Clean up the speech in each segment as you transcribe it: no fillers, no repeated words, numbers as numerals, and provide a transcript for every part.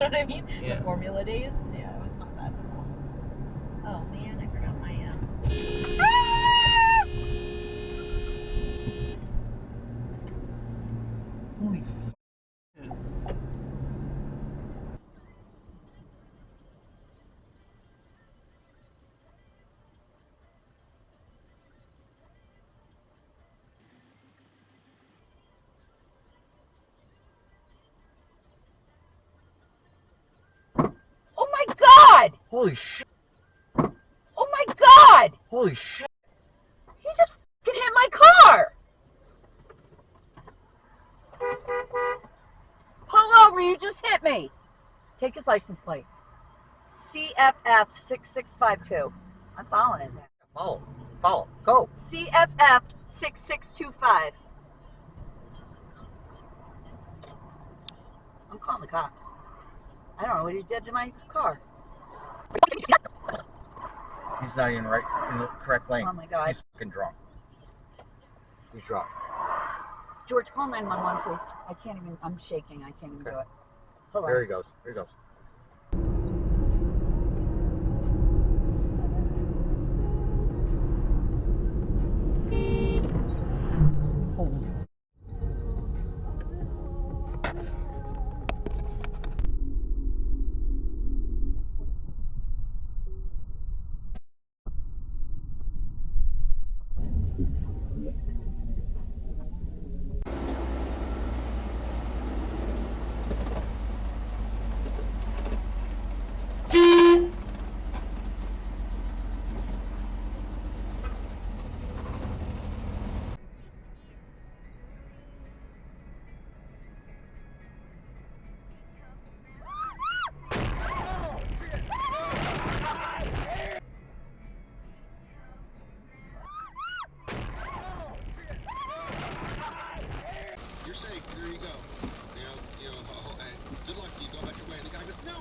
what I mean? Yeah. The formula days. Yeah, it was not bad at all. Oh man, I forgot my Holy f***. Oh my god! Holy shit. Oh my god! Holy shit. He just fucking hit my car! Pull over, you just hit me! Take his license plate. CFF 6652. I'm following his ass. Follow. Go. CFF 6625. I'm calling the cops. I don't know what he did to my car. He's not even right in the correct lane. Oh my god. He's fucking drunk. He's drunk. George, call 911, please. I can't even, I'm shaking. I can't even do it. Hold on. There he goes. Here he goes. You're safe. There you go. Good luck to you. Go about your way. And the guy goes, no,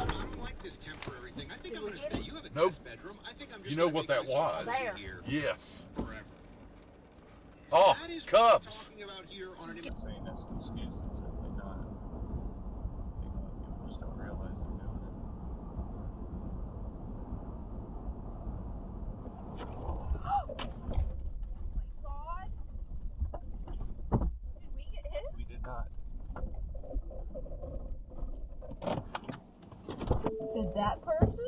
I don't like this temporary thing. I think I'm going to stay. You have a guest bedroom. I think I'm just You know what that was? Here Yes. forever. Oh, That is what Cubs. we're talking about here on an Saying that's an excuse, it's certainly not. People just don't realize they're doing it. We did not. Did that person?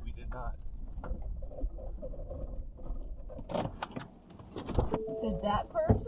We did not. Did that person?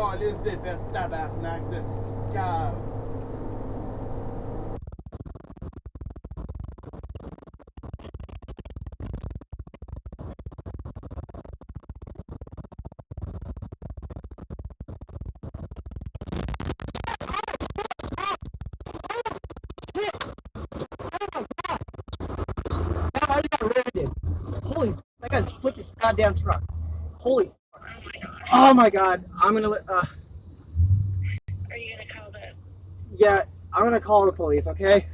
calisse de fait tabarnak de petite cave. I just got rear-ended. Holy, I gotta flip this goddamn truck. Holy, oh my god, I'm gonna let, Are you gonna call the... yeah, I'm gonna call the police, okay?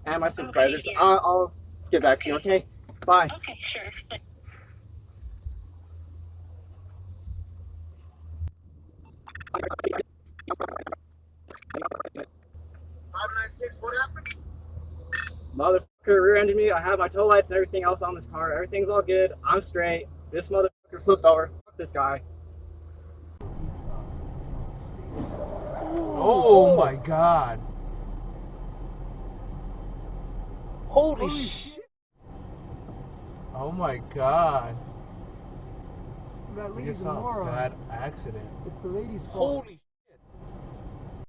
And my supervisors. Okay, yeah. I'll get back to you, okay? Bye. Okay, sure. 596, what happened? Motherfucker rear-ended me. I have my tow lights and everything else on this car. Everything's all good. I'm straight. This motherfucker flipped over. Fuck this guy. Oh my god. Holy shit. Oh my god. That We lady's just a saw a moron. bad accident. It's the lady's fault. Holy shit.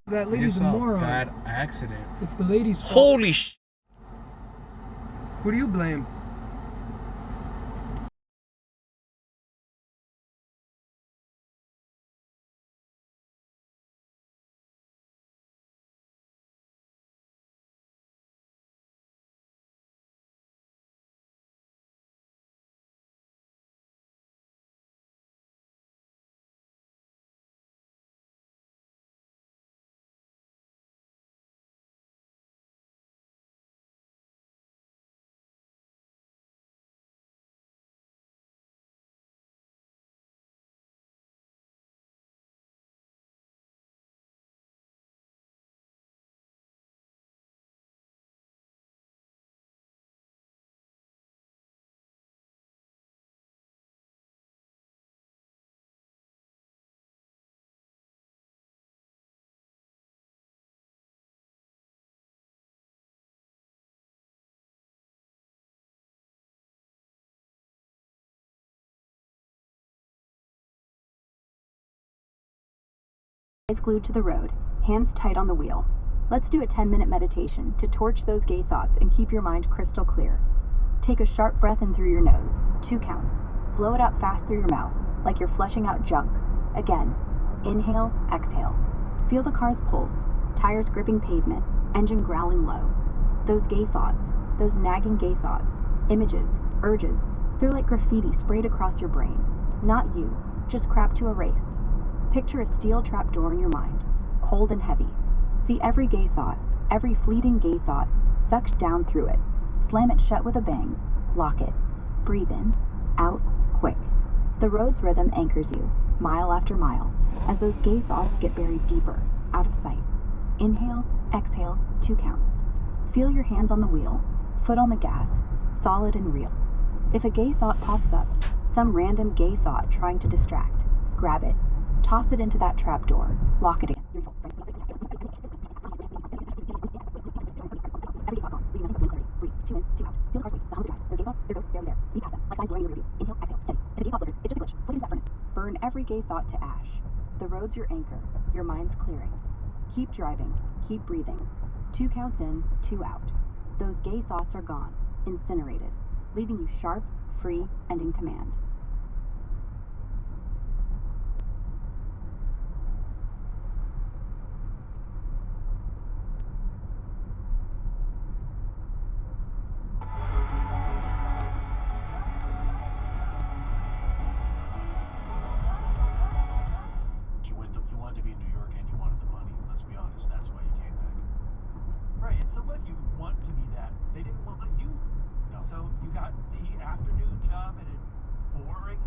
That We lady's just a saw a moron. bad accident. It's the lady's fault. Holy shit. Who do you blame? Eyes glued to the road, hands tight on the wheel. Let's do a 10-minute meditation to torch those gay thoughts and keep your mind crystal clear. Take a sharp breath in through your nose, 2 counts. Blow it out fast through your mouth, like you're flushing out junk. Again, inhale, exhale. Feel the car's pulse, tires gripping pavement, engine growling low. Those gay thoughts, those nagging gay thoughts, images, urges, they're like graffiti sprayed across your brain. Not you, just crap to erase. Picture a steel trap door in your mind, cold and heavy. See every gay thought, every fleeting gay thought, sucked down through it. Slam it shut with a bang. Lock it. Breathe in, out, quick. The road's rhythm anchors you, mile after mile, as those gay thoughts get buried deeper, out of sight. Inhale, exhale, 2 counts. Feel your hands on the wheel, foot on the gas, solid and real. If a gay thought pops up, some random gay thought trying to distract, grab it. Toss it into that trap door. Lock it in. Every thought gone. Leaving nothing. Clarity. Breathe. 2 in, 2 out. Feel the car's weight. The hum of the drive. Those gay thoughts, there goes. They're there. See past them. Like signs blurring your review. Inhale, exhale, steady. If a gay thought flickers, it's just a glitch. Flick into that furnace. Burn every gay thought to ash. The road's your anchor. Your mind's clearing. Keep driving. Keep breathing. 2 counts in, 2 out. Those gay thoughts are gone. Incinerated. Leaving you sharp, free, and in command. You wanted to be in New York and you wanted the money. Let's be honest, that's why you came back. Right, and so what? You want to be that. They didn't want you. No. So you got the afternoon job at a boring